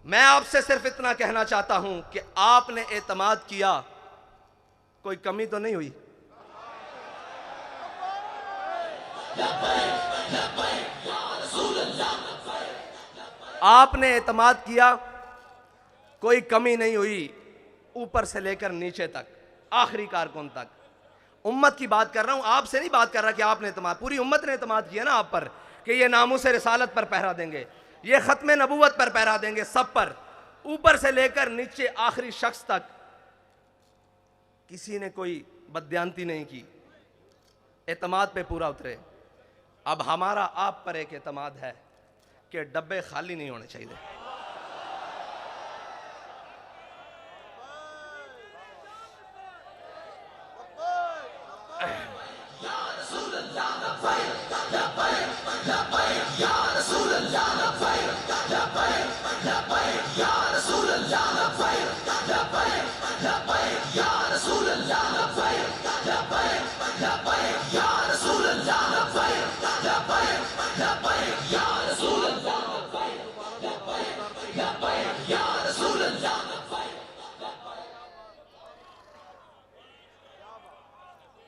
मैं आपसे सिर्फ इतना कहना चाहता हूं कि आपने एतमाद किया, कोई कमी तो नहीं हुई? आपने एतमाद किया, कोई कमी नहीं हुई, ऊपर से लेकर नीचे तक, आखिरी कारकुन तक। उम्मत की बात कर रहा हूं, आपसे नहीं बात कर रहा कि आपने एतमाद, पूरी उम्मत ने एतमाद किया ना आप पर कि ये नामूस रिसालत पर पहरा देंगे, ये खत्म नबूवत पर पहरा देंगे, सब पर, ऊपर से लेकर नीचे आखिरी शख्स तक। किसी ने कोई बदयांती नहीं की, एतमाद पे पूरा उतरे। अब हमारा आप पर एक एतमाद है कि डब्बे खाली नहीं होने चाहिए।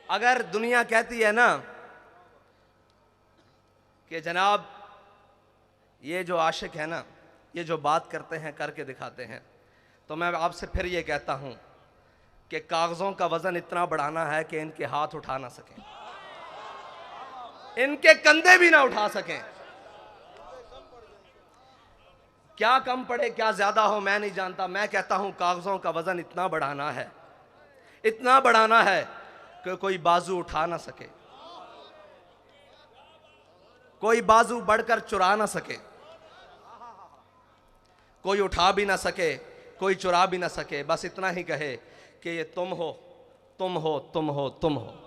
अगर दुनिया कहती है ना कि जनाब ये जो आशिक है ना, ये जो बात करते हैं करके दिखाते हैं, तो मैं आपसे फिर ये कहता हूं कि कागजों का वजन इतना बढ़ाना है कि इनके हाथ उठा ना सकें, इनके कंधे भी ना उठा सकें। क्या कम पड़े क्या ज्यादा हो मैं नहीं जानता, मैं कहता हूं कागजों का वजन इतना बढ़ाना है, इतना बढ़ाना है कि कोई बाजू उठा ना सके, कोई बाजू बढ़कर चुरा ना सके, कोई उठा भी ना सके, कोई चुरा भी ना सके। बस इतना ही कहे कि ये तुम हो, तुम हो, तुम हो, तुम हो।